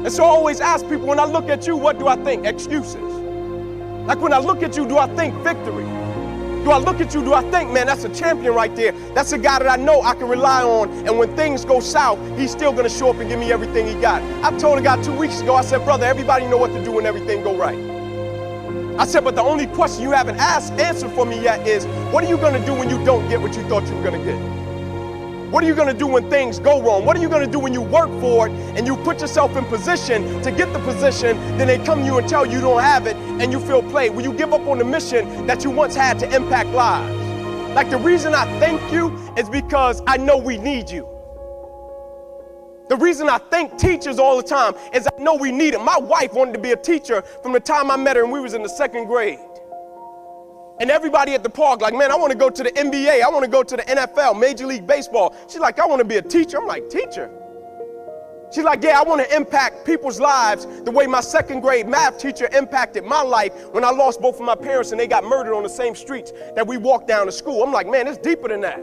And so I always ask people, when I look at you, what do I think? Excuses. Like when I look at you, do I think victory? Do I look at you, do I think, man, that's a champion right there. That's a guy that I know I can rely on. And when things go south, he's still going to show up and give me everything he got. I told a guy 2 weeks ago, I said, brother, everybody know what to do when everything go right. I said, but the only question you haven't answered for me yet is, what are you going to do when you don't get what you thought you were going to get? What are you going to do when things go wrong? What are you going to do when you work for it and you put yourself in position to get the position, then they come to you and tell you don't have it and you feel played? Will you give up on the mission that you once had to impact lives? Like, the reason I thank you is because I know we need you. The reason I thank teachers all the time is I know we need them. My wife wanted to be a teacher from the time I met her and we was in the 2nd grade. And everybody at the park like, man, I want to go to the NBA. I want to go to the NFL, Major League Baseball. She's like, I want to be a teacher. I'm like, teacher? She's like, yeah, I want to impact people's lives the way my 2nd grade math teacher impacted my life when I lost both of my parents and they got murdered on the same streets that we walked down to school. I'm like, man, it's deeper than that.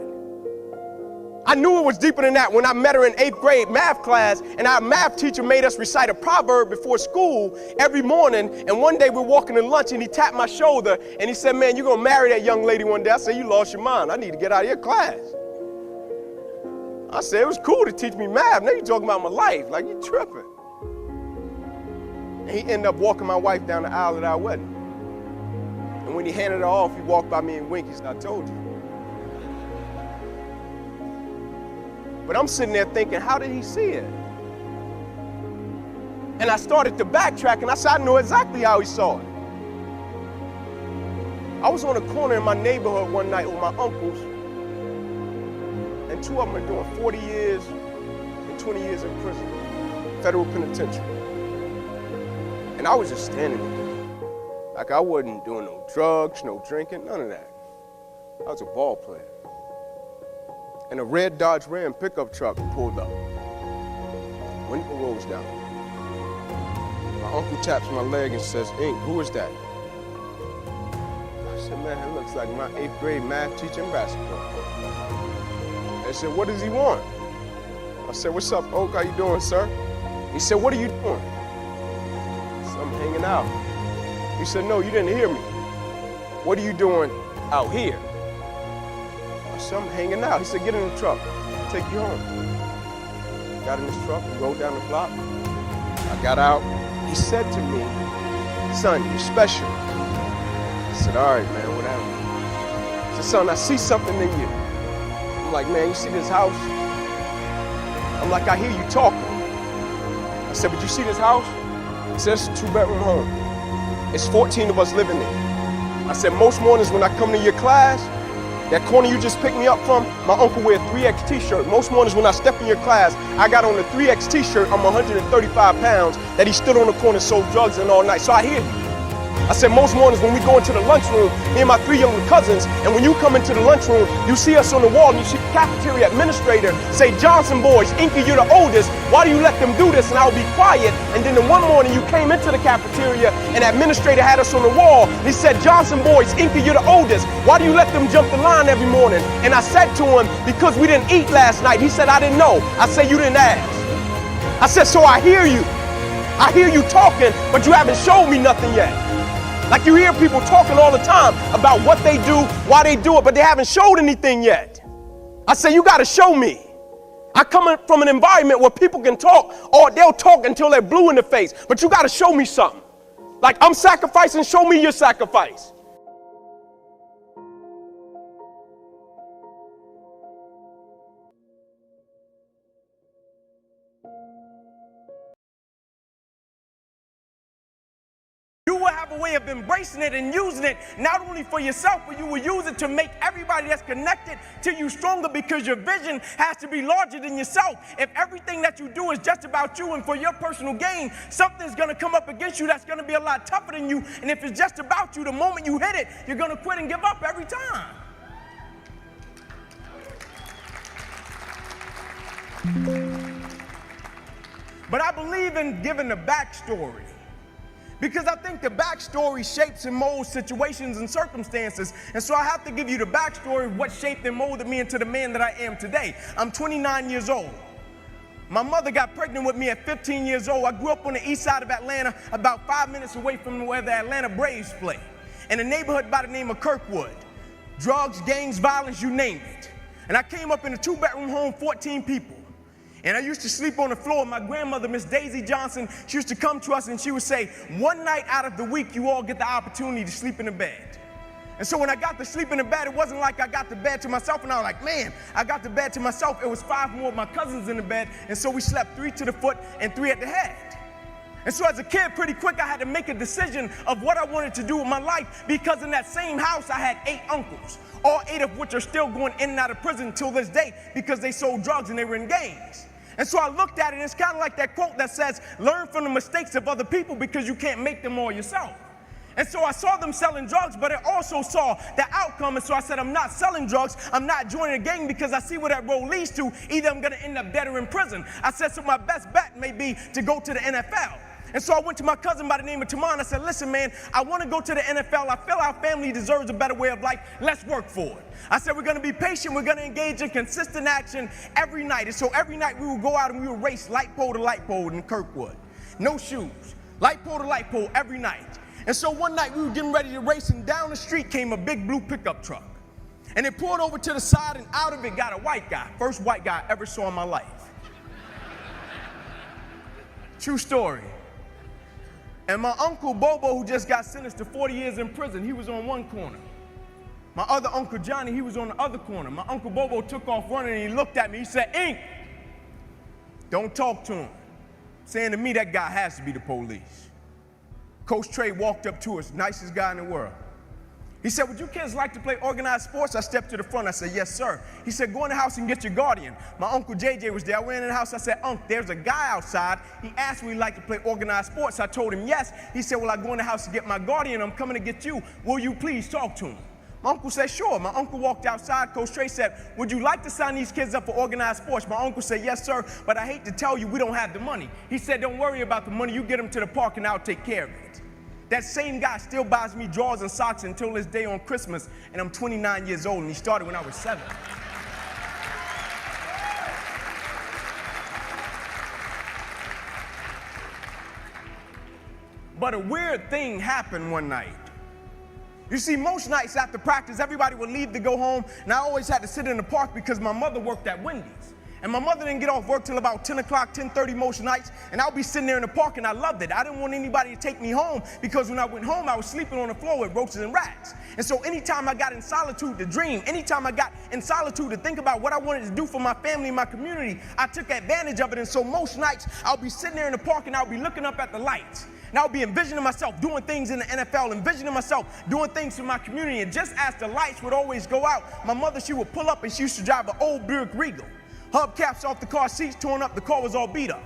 I knew it was deeper than that when I met her in 8th grade math class, and our math teacher made us recite a proverb before school every morning. And one day we're walking to lunch and he tapped my shoulder and he said, man, you're going to marry that young lady one day. I said, you lost your mind. I need to get out of your class. I said, it was cool to teach me math. Now you're talking about my life. Like, you tripping. And he ended up walking my wife down the aisle at our wedding. And when he handed her off, he walked by me and winked. He said, I told you. But I'm sitting there thinking, how did he see it? And I started to backtrack, and I said, I know exactly how he saw it. I was on a corner in my neighborhood one night with my uncles, and 2 of them are doing 40 years and 20 years in prison, federal penitentiary. And I was just standing there. Like, I wasn't doing no drugs, no drinking, none of that. I was a ball player. And a red Dodge Ram pickup truck pulled up. Window rolls down. My uncle taps my leg and says, Ink, who is that? I said, man, it looks like my 8th grade math teacher and basketball. They said, what does he want? I said, what's up, Unc? How you doing, sir? He said, what are you doing? I said, I'm hanging out. He said, no, you didn't hear me. What are you doing out here? So I'm hanging out. He said, get in the truck. I'll take you home. Got in his truck, rode down the block. I got out. He said to me, son, you're special. I said, all right, man, whatever. He said, son, I see something in you. I'm like, man, you see this house? I'm like, I hear you talking. I said, but you see this house? He said, it's a 2-bedroom home. It's 14 of us living there. I said, most mornings when I come to your class, that corner you just picked me up from, my uncle wear a 3X t-shirt. Most mornings when I step in your class, I got on a 3X t-shirt. I'm 135 pounds that he stood on the corner, sold drugs and all night. So I hear you. I said, most mornings when we go into the lunchroom, me and my 3 younger cousins, and when you come into the lunchroom, you see us on the wall and you see the cafeteria administrator say, Johnson boys, Inky, you're the oldest. Why do you let them do this? And I'll be quiet. And then the one morning you came into the cafeteria and the administrator had us on the wall. And he said, Johnson boys, Inky, you're the oldest. Why do you let them jump the line every morning? And I said to him, because we didn't eat last night. He said, I didn't know. I said, you didn't ask. I said, so I hear you. I hear you talking, but you haven't showed me nothing yet. Like, you hear people talking all the time about what they do, why they do it, but they haven't showed anything yet. I say, you got to show me. I come from an environment where people can talk, or they'll talk until they're blue in the face, but you got to show me something. Like, I'm sacrificing, show me your sacrifice. You will have a way of embracing it and using it, not only for yourself, but you will use it to make everybody that's connected to you stronger, because your vision has to be larger than yourself. If everything that you do is just about you and for your personal gain, something's going to come up against you that's going to be a lot tougher than you. And if it's just about you, the moment you hit it, you're going to quit and give up every time. But I believe in giving the backstory, because I think the backstory shapes and molds situations and circumstances. And so I have to give you the backstory of what shaped and molded me into the man that I am today. I'm 29 years old. My mother got pregnant with me at 15 years old. I grew up on the east side of Atlanta, about 5 minutes away from where the Atlanta Braves play, in a neighborhood by the name of Kirkwood. Drugs, gangs, violence, you name it. And I came up in a 2-bedroom home, 14 people. And I used to sleep on the floor. My grandmother, Miss Daisy Johnson, she used to come to us and she would say, one night out of the week, you all get the opportunity to sleep in the bed. And so when I got to sleep in the bed, it wasn't like I got the bed to myself and I was like, man, I got the bed to myself. It was 5 more of my cousins in the bed. And so we slept 3 to the foot and 3 at the head. And so as a kid, pretty quick, I had to make a decision of what I wanted to do with my life, because in that same house, I had 8 uncles, all 8 of which are still going in and out of prison until this day because they sold drugs and they were in gangs. And so I looked at it, and it's kind of like that quote that says, learn from the mistakes of other people because you can't make them all yourself. And so I saw them selling drugs, but I also saw the outcome. And so I said, I'm not selling drugs. I'm not joining a gang because I see where that road leads to. Either I'm going to end up dead or in prison. I said, so my best bet may be to go to the NFL. And so I went to my cousin by the name of Tamon. I said, listen, man, I want to go to the NFL. I feel our family deserves a better way of life. Let's work for it. I said, we're going to be patient. We're going to engage in consistent action every night. And so every night we would go out and we would race light pole to light pole in Kirkwood. No shoes. Light pole to light pole every night. And so one night we were getting ready to race, and down the street came a big blue pickup truck. And it pulled over to the side, and out of it got a white guy. First white guy I ever saw in my life. True story. And my uncle Bobo, who just got sentenced to 40 years in prison, he was on one corner. My other uncle Johnny, he was on the other corner. My uncle Bobo took off running, and he looked at me. He said, Ink, don't talk to him. Saying to me, that guy has to be the police. Coach Trey walked up to us, nicest guy in the world. He said, would you kids like to play organized sports? I stepped to the front. I said, yes, sir. He said, go in the house and get your guardian. My uncle JJ was there. I went in the house. I said, Unc, there's a guy outside. He asked me if he'd like to play organized sports. I told him yes. He said, well, I go in the house to get my guardian. I'm coming to get you. Will you please talk to him? My uncle said, sure. My uncle walked outside. Coach Trey said, would you like to sign these kids up for organized sports? My uncle said, yes, sir, but I hate to tell you, we don't have the money. He said, don't worry about the money. You get them to the park and I'll take care of it. That same guy still buys me drawers and socks until this day on Christmas, and I'm 29 years old, and he started when I was 7. But a weird thing happened one night. You see, most nights after practice, everybody would leave to go home, and I always had to sit in the park because my mother worked at Wendy's. And my mother didn't get off work till about 10 o'clock, 10:30 most nights, and I'll be sitting there in the park, and I loved it. I didn't want anybody to take me home because when I went home, I was sleeping on the floor with roaches and rats. And so anytime I got in solitude to dream, anytime I got in solitude to think about what I wanted to do for my family and my community, I took advantage of it. And so most nights, I'll be sitting there in the park, and I'll be looking up at the lights. And I'll be envisioning myself doing things in the NFL, envisioning myself doing things for my community. And just as the lights would always go out, my mother, she would pull up, and she used to drive an old Buick Regal. Hubcaps off the car, seats torn up, the car was all beat up.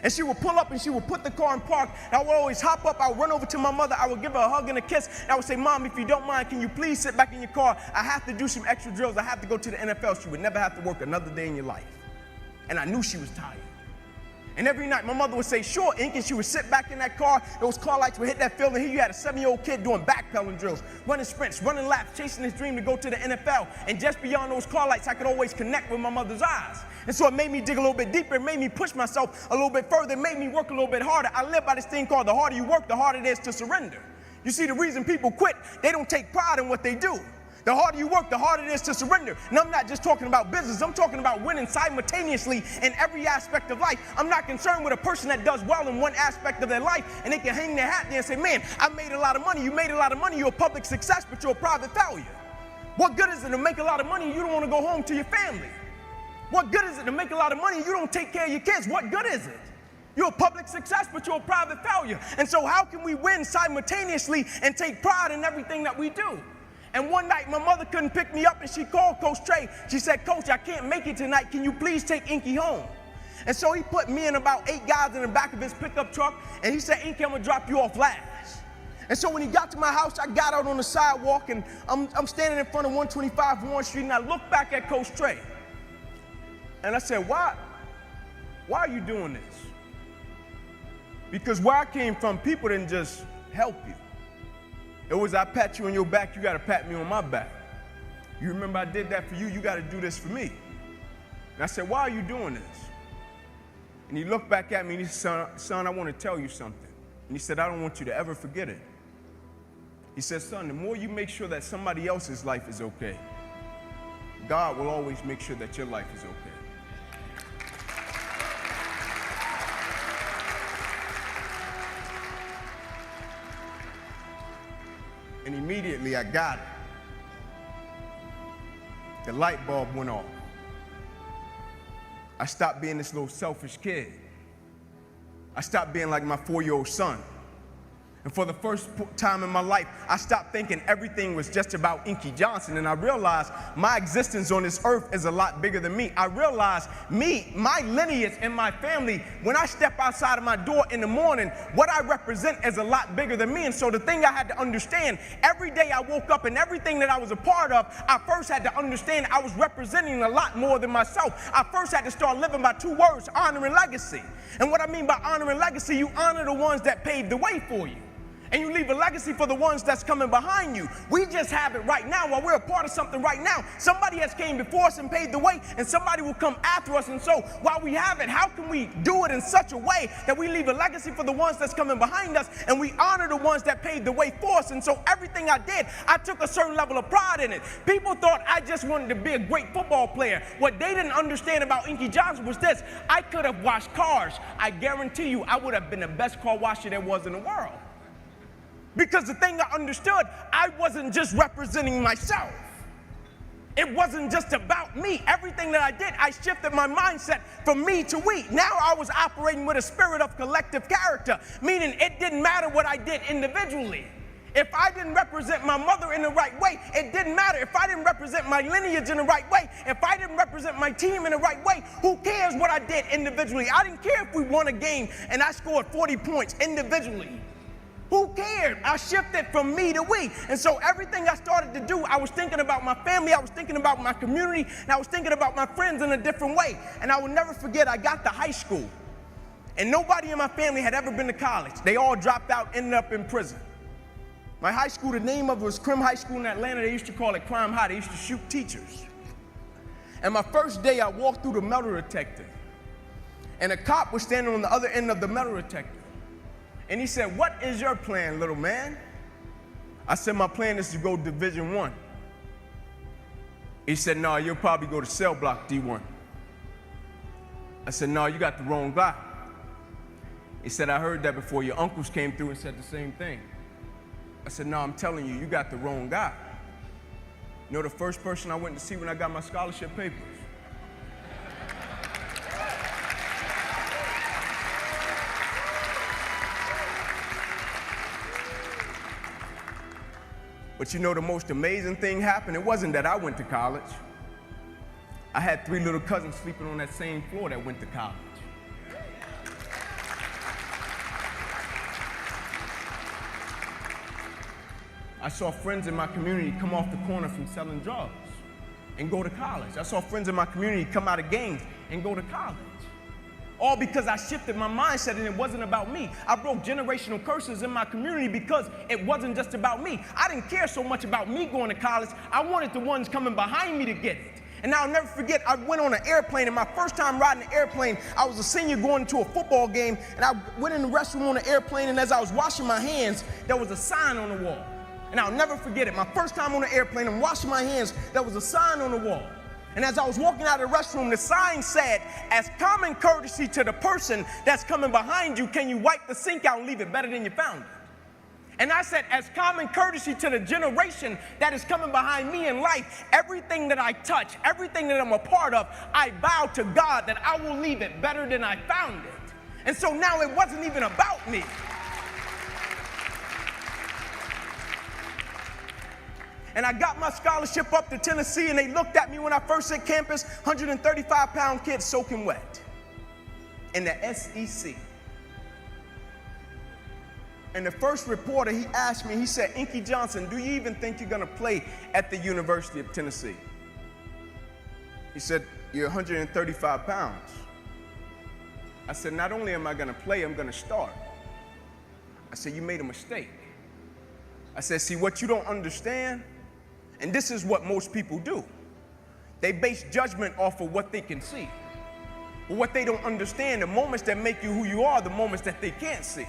And she would pull up and she would put the car in park, and I would always hop up, I would run over to my mother, I would give her a hug and a kiss, and I would say, Mom, if you don't mind, can you please sit back in your car? I have to do some extra drills, I have to go to the NFL. She would never have to work another day in your life. And I knew she was tired. And every night my mother would say, sure, Ink, and she would sit back in that car, those car lights would hit that field, and here you had a 7-year-old kid doing backpedaling drills, running sprints, running laps, chasing his dream to go to the NFL. And just beyond those car lights, I could always connect with my mother's eyes. And so it made me dig a little bit deeper, it made me push myself a little bit further, it made me work a little bit harder. I live by this thing called the harder you work, the harder it is to surrender. You see, the reason people quit, they don't take pride in what they do. The harder you work, the harder it is to surrender. And I'm not just talking about business. I'm talking about winning simultaneously in every aspect of life. I'm not concerned with a person that does well in one aspect of their life and they can hang their hat there and say, man, I made a lot of money. You made a lot of money. You're a public success, but you're a private failure. What good is it to make a lot of money and you don't want to go home to your family? What good is it to make a lot of money and you don't take care of your kids? What good is it? You're a public success, but you're a private failure. And so how can we win simultaneously and take pride in everything that we do? And one night, my mother couldn't pick me up, and she called Coach Trey. She said, Coach, I can't make it tonight. Can you please take Inky home? And so he put me and about 8 guys in the back of his pickup truck, and he said, Inky, I'm going to drop you off last. And so when he got to my house, I got out on the sidewalk, and I'm standing in front of 125 Warren Street, and I looked back at Coach Trey. And I said, why are you doing this? Because where I came from, people didn't just help you. It was, I pat you on your back, you got to pat me on my back. You remember I did that for you, you got to do this for me. And I said, why are you doing this? And he looked back at me and he said, son, I want to tell you something. And he said, I don't want you to ever forget it. He said, son, the more you make sure that somebody else's life is okay, God will always make sure that your life is okay. And immediately I got it. The light bulb went off. I stopped being this little selfish kid. I stopped being like my 4-year-old son. And for the first time in my life, I stopped thinking everything was just about Inky Johnson, and I realized my existence on this earth is a lot bigger than me. I realized my lineage and my family, when I step outside of my door in the morning, what I represent is a lot bigger than me. And so the thing I had to understand, every day I woke up and everything that I was a part of, I first had to understand I was representing a lot more than myself. I first had to start living by 2 words, honor and legacy. And what I mean by honor and legacy, you honor the ones that paved the way for you. And you leave a legacy for the ones that's coming behind you. We just have it right now while we're a part of something right now. Somebody has came before us and paved the way, and somebody will come after us. And so while we have it, how can we do it in such a way that we leave a legacy for the ones that's coming behind us, and we honor the ones that paved the way for us? And so everything I did, I took a certain level of pride in it. People thought I just wanted to be a great football player. What they didn't understand about Inky Johnson was this: I could have washed cars. I guarantee you I would have been the best car washer there was in the world. Because the thing I understood, I wasn't just representing myself. It wasn't just about me. Everything that I did, I shifted my mindset from me to we. Now I was operating with a spirit of collective character, meaning it didn't matter what I did individually. If I didn't represent my mother in the right way, it didn't matter. If I didn't represent my lineage in the right way, if I didn't represent my team in the right way, who cares what I did individually? I didn't care if we won a game and I scored 40 points individually. Who cared? I shifted from me to we. And so everything I started to do, I was thinking about my family, I was thinking about my community, and I was thinking about my friends in a different way. And I will never forget, I got to high school, and nobody in my family had ever been to college. They all dropped out, ended up in prison. My high school, the name of it was Crim High School in Atlanta. They used to call it Crime High. They used to shoot teachers. And my first day, I walked through the metal detector, and a cop was standing on the other end of the metal detector. And he said, "What is your plan, little man?" I said, "My plan is to go Division I." He said, "No, you'll probably go to cell block D1. I said, "No, you got the wrong guy." He said, "I heard that before. Your uncles came through and said the same thing." I said, "No, I'm telling you, you got the wrong guy." You know the first person I went to see when I got my scholarship papers? But you know the most amazing thing happened? It wasn't that I went to college. I had 3 little cousins sleeping on that same floor that went to college. I saw friends in my community come off the corner from selling drugs and go to college. I saw friends in my community come out of gangs and go to college. All because I shifted my mindset and it wasn't about me. I broke generational curses in my community because it wasn't just about me. I didn't care so much about me going to college. I wanted the ones coming behind me to get it. And I'll never forget, I went on an airplane, and my first time riding an airplane, I was a senior going to a football game, and I went in the restroom on the airplane, and as I was washing my hands, there was a sign on the wall. And I'll never forget it. My first time on the airplane, I'm washing my hands, there was a sign on the wall. And as I was walking out of the restroom, the sign said, "As common courtesy to the person that's coming behind you, can you wipe the sink out and leave it better than you found it?" And I said, as common courtesy to the generation that is coming behind me in life, everything that I touch, everything that I'm a part of, I vow to God that I will leave it better than I found it. And so now it wasn't even about me. And I got my scholarship up to Tennessee, and they looked at me when I first hit campus, 135-pound kid soaking wet in the SEC. And the first reporter, he asked me, he said, "Inky Johnson, do you even think you're going to play at the University of Tennessee?" He said, "You're 135 pounds. I said, "Not only am I going to play, I'm going to start." I said, "You made a mistake." I said, "See, what you don't understand," and this is what most people do, they base judgment off of what they can see. But what they don't understand, the moments that make you who you are, the moments that they can't see.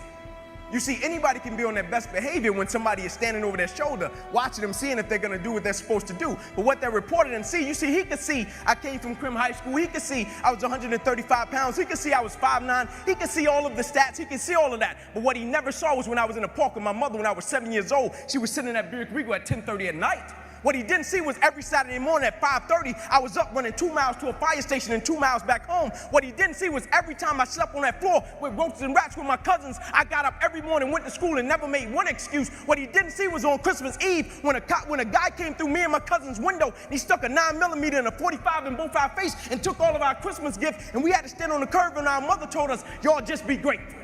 You see, anybody can be on their best behavior when somebody is standing over their shoulder, watching them, seeing if they're going to do what they're supposed to do. But what they're reporting and see, you see, he could see I came from Crim High School. He could see I was 135 pounds. He could see I was 5'9". He could see all of the stats. He could see all of that. But what he never saw was when I was in the park with my mother when I was 7 years old. She was sitting at Buick Regal at 10:30 at night. What he didn't see was every Saturday morning at 5:30, I was up running 2 miles to a fire station and 2 miles back home. What he didn't see was every time I slept on that floor with roaches and rats with my cousins, I got up every morning, went to school, and never made one excuse. What he didn't see was on Christmas Eve when a guy came through me and my cousin's window, and he stuck a 9mm and a 45 in both our face and took all of our Christmas gifts, and we had to stand on the curb, and our mother told us, y'all just be grateful.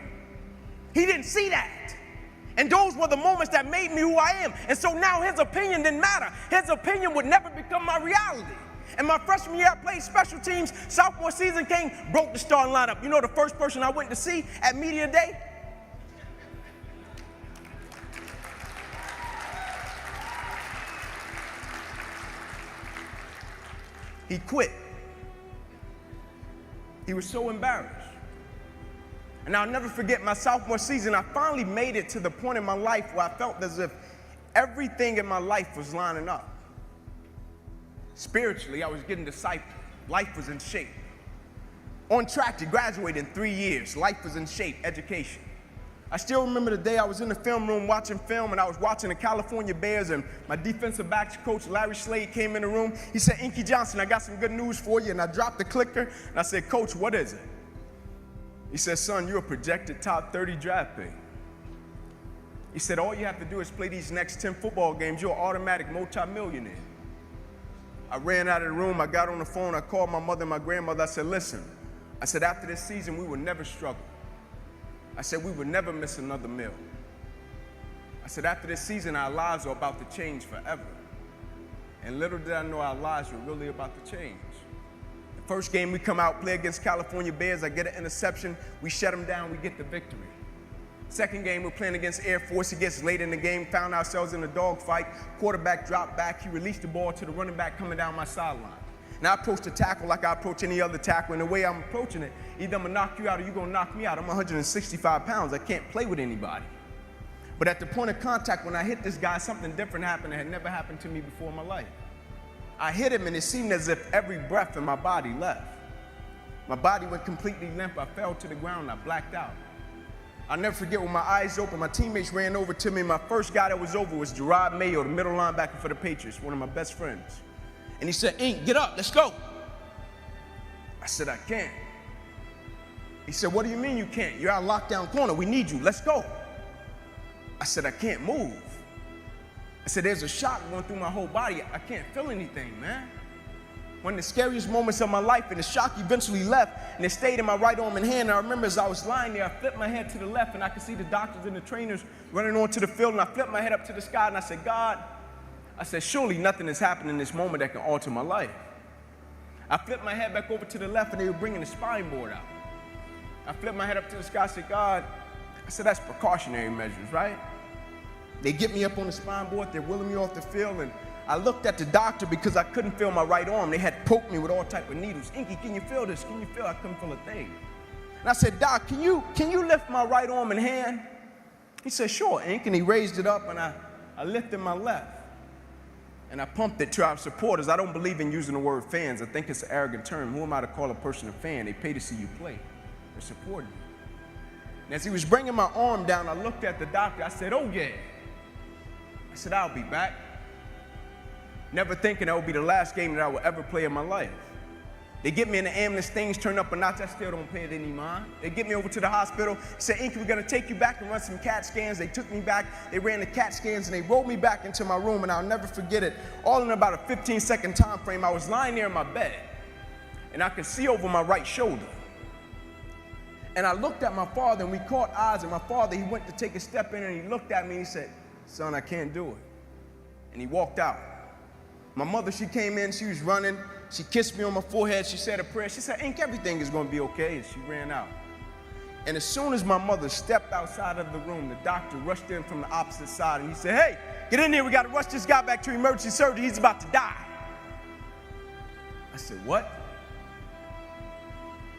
He didn't see that. And those were the moments that made me who I am. And so now his opinion didn't matter. His opinion would never become my reality. And my freshman year, I played special teams. Sophomore season came, broke the starting lineup. You know the first person I went to see at media day? He quit. He was so embarrassed. And I'll never forget my sophomore season, I finally made it to the point in my life where I felt as if everything in my life was lining up. Spiritually, I was getting discipled. Life was in shape. On track to graduate in 3 years. Life was in shape, education. I still remember the day I was in the film room watching film, and I was watching the California Bears, and my defensive backs coach, Larry Slade, came in the room. He said, Inky Johnson, I got some good news for you. And I dropped the clicker, and I said, Coach, what is it? He said, son, you're a projected top 30 draft pick. He said, all you have to do is play these next 10 football games. You're an automatic multimillionaire. I ran out of the room. I got on the phone. I called my mother and my grandmother. I said, listen. I said, after this season, we will never struggle. I said, we will never miss another meal. I said, after this season, our lives are about to change forever. And little did I know our lives were really about to change. First game we come out, play against California Bears, I get an interception, we shut them down, we get the victory. Second game, we're playing against Air Force. It gets late in the game, found ourselves in a dogfight. Quarterback dropped back, he released the ball to the running back coming down my sideline. And I approach the tackle like I approach any other tackle, and the way I'm approaching it, either I'm gonna knock you out or you're gonna knock me out. I'm 165 pounds, I can't play with anybody. But at the point of contact, when I hit this guy, something different happened that had never happened to me before in my life. I hit him, and it seemed as if every breath in my body left. My body went completely limp. I fell to the ground. I blacked out. I'll never forget when my eyes opened, my teammates ran over to me. My first guy that was over was Gerard Mayo, the middle linebacker for the Patriots, one of my best friends. And he said, Ink, get up, let's go. I said, I can't. He said, what do you mean you can't? You're out lockdown corner. We need you. Let's go. I said, I can't move. I said, there's a shock going through my whole body. I can't feel anything, man. One of the scariest moments of my life, and the shock eventually left, and it stayed in my right arm and hand. And I remember as I was lying there, I flipped my head to the left, and I could see the doctors and the trainers running onto the field, and I flipped my head up to the sky, and I said, God, I said, surely nothing has happened in this moment that can alter my life. I flipped my head back over to the left, and they were bringing the spine board out. I flipped my head up to the sky, I said, God, I said, that's precautionary measures, right? They get me up on the spine board, they're wheeling me off the field, and I looked at the doctor because I couldn't feel my right arm. They had poked me with all type of needles. Inky, can you feel this? Can you feel? I couldn't feel a thing. And I said, Doc, can you lift my right arm and hand? He said, sure, Ink, and he raised it up, and I lifted my left. And I pumped it to our supporters. I don't believe in using the word fans. I think it's an arrogant term. Who am I to call a person a fan? They pay to see you play. They're supporting you. And as he was bringing my arm down, I looked at the doctor. I said, oh, yeah. I said, I'll be back. Never thinking that would be the last game that I would ever play in my life. They get me in the ambulance, things turn up a notch, I still don't pay it any mind. They get me over to the hospital, say, Inky, we're gonna take you back and run some CAT scans. They took me back, they ran the CAT scans, and they rolled me back into my room, and I'll never forget it. All in about a 15-second time frame, I was lying there in my bed, and I could see over my right shoulder. And I looked at my father, and we caught eyes, and my father, he went to take a step in, and he looked at me, and he said, son, I can't do it. And he walked out. My mother, she came in, she was running, she kissed me on my forehead, she said a prayer, she said, Ink, everything is gonna be okay, and she ran out. And as soon as my mother stepped outside of the room, the doctor rushed in from the opposite side, and he said, hey, get in here, we gotta rush this guy back to emergency surgery, he's about to die. I said, what?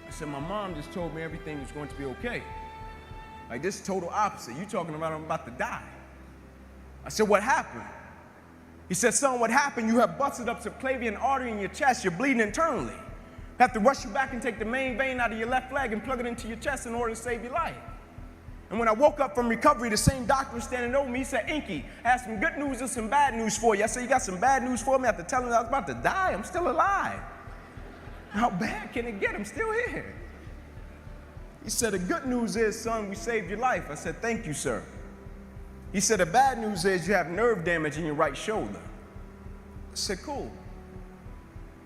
I said, my mom just told me everything was going to be okay. Like, this is total opposite. You talking about I'm about to die. I said, what happened? He said, son, what happened? You have busted up subclavian artery in your chest. You're bleeding internally. Have to rush you back and take the main vein out of your left leg and plug it into your chest in order to save your life. And when I woke up from recovery, the same doctor was standing over me. He said, Inky, I have some good news and some bad news for you. I said, you got some bad news for me? After telling him I was about to die, I'm still alive. How bad can it get? I'm still here. He said, the good news is, son, we saved your life. I said, thank you, sir. He said, the bad news is you have nerve damage in your right shoulder. I said, cool.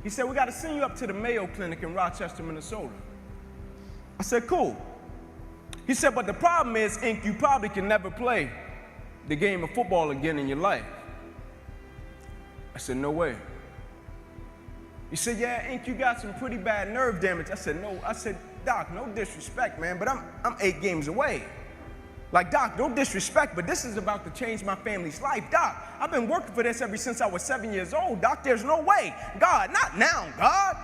He said, we got to send you up to the Mayo Clinic in Rochester, Minnesota. I said, cool. He said, but the problem is, Ink, you probably can never play the game of football again in your life. I said, no way. He said, yeah, Ink, you got some pretty bad nerve damage. I said, no. I said, Doc, no disrespect, man, but I'm 8 games away. Like, Doc, no disrespect, but this is about to change my family's life. Doc, I've been working for this ever since I was 7 years old. Doc, there's no way. God, not now, God.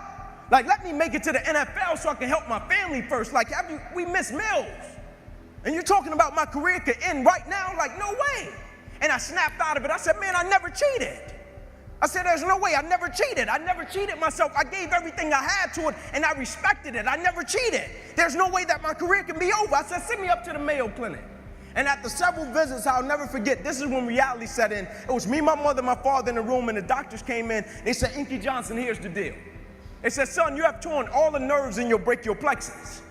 Like, let me make it to the NFL so I can help my family first. Like, we missed meals. And you're talking about my career could end right now? Like, no way. And I snapped out of it. I said, man, I never cheated. I said, there's no way. I never cheated. I never cheated myself. I gave everything I had to it, and I respected it. I never cheated. There's no way that my career can be over. I said, send me up to the Mayo Clinic. And after several visits, I'll never forget, this is when reality set in. It was me, my mother, my father in the room, and the doctors came in. They said, Inky Johnson, here's the deal. They said, son, you have torn all the nerves in your brachial plexus.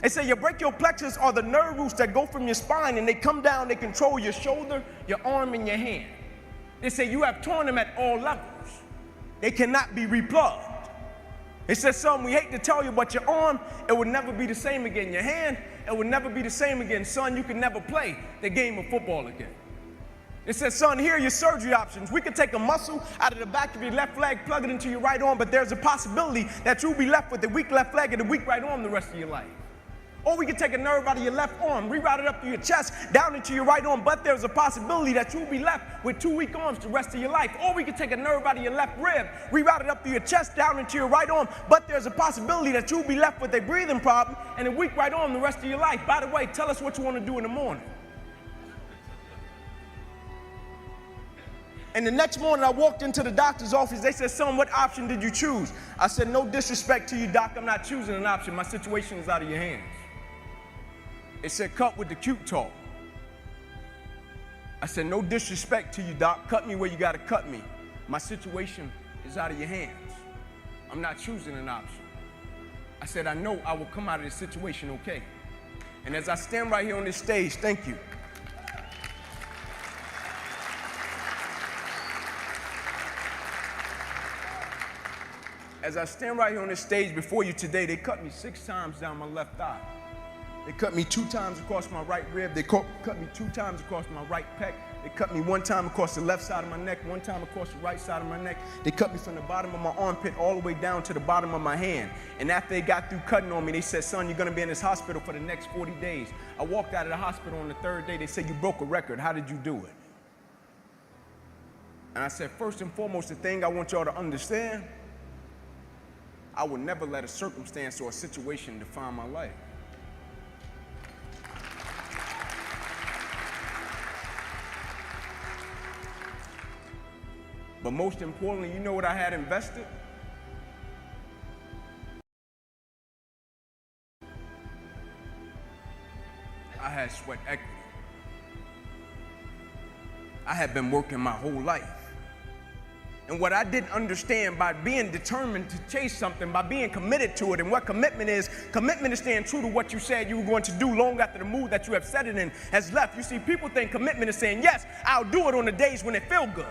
They say your brachial plexus are the nerve roots that go from your spine, and they come down, they control your shoulder, your arm, and your hand. They say you have torn them at all levels. They cannot be replugged. They said, son, we hate to tell you, but your arm, it will never be the same again. Your hand, it will never be the same again. Son, you can never play the game of football again. They said, son, here are your surgery options. We could take a muscle out of the back of your left leg, plug it into your right arm, but there's a possibility that you'll be left with a weak left leg and a weak right arm the rest of your life. Or we could take a nerve out of your left arm, reroute it up to your chest, down into your right arm, but there's a possibility that you'll be left with 2 weak arms the rest of your life. Or we could take a nerve out of your left rib, reroute it up to your chest, down into your right arm, but there's a possibility that you'll be left with a breathing problem and a weak right arm the rest of your life. By the way, tell us what you want to do in the morning. And the next morning, I walked into the doctor's office. They said, son, what option did you choose? I said, no disrespect to you, doc. I'm not choosing an option. My situation is out of your hands. It said, cut with the cute talk. I said, no disrespect to you, doc. Cut me where you got to cut me. My situation is out of your hands. I'm not choosing an option. I said, I know I will come out of this situation okay. And as I stand right here on this stage, thank you. As I stand right here on this stage before you today, they cut me 6 times down my left thigh. They cut me 2 times across my right rib. They cut me 2 times across my right pec. They cut me 1 time across the left side of my neck, 1 time across the right side of my neck. They cut me from the bottom of my armpit all the way down to the bottom of my hand. And after they got through cutting on me, they said, son, you're going to be in this hospital for the next 40 days. I walked out of the hospital on the 3rd day. They said, you broke a record. How did you do it? And I said, first and foremost, the thing I want y'all to understand, I will never let a circumstance or a situation define my life. But most importantly, you know what I had invested? I had sweat equity. I had been working my whole life. And what I didn't understand, by being determined to chase something, by being committed to it, and what commitment is staying true to what you said you were going to do long after the mood that you have set it in has left. You see, people think commitment is saying, yes, I'll do it on the days when it feels good.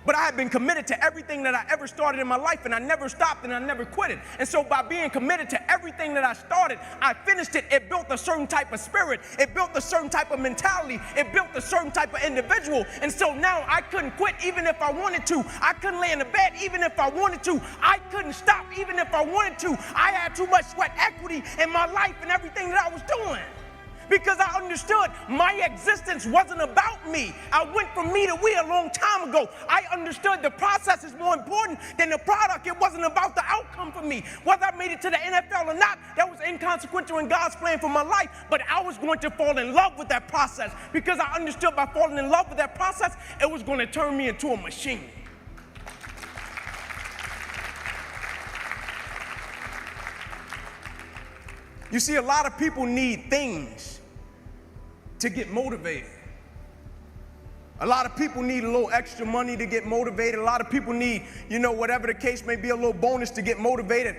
But I have been committed to everything that I ever started in my life, and I never stopped and I never quit it. And so by being committed to everything that I started, I finished it. It built a certain type of spirit. It built a certain type of mentality. It built a certain type of individual. And so now I couldn't quit even if I wanted to. I couldn't lay in the bed even if I wanted to. I couldn't stop even if I wanted to. I had too much sweat equity in my life and everything that I was doing. because I understood my existence wasn't about me. I went from me to we a long time ago. I understood the process is more important than the product. It wasn't about the outcome for me. Whether I made it to the NFL or not, that was inconsequential in God's plan for my life, but I was going to fall in love with that process because I understood by falling in love with that process, it was going to turn me into a machine. You see, a lot of people need things to get motivated. A lot of people need a little extra money to get motivated. A lot of people need, whatever the case may be, a little bonus to get motivated.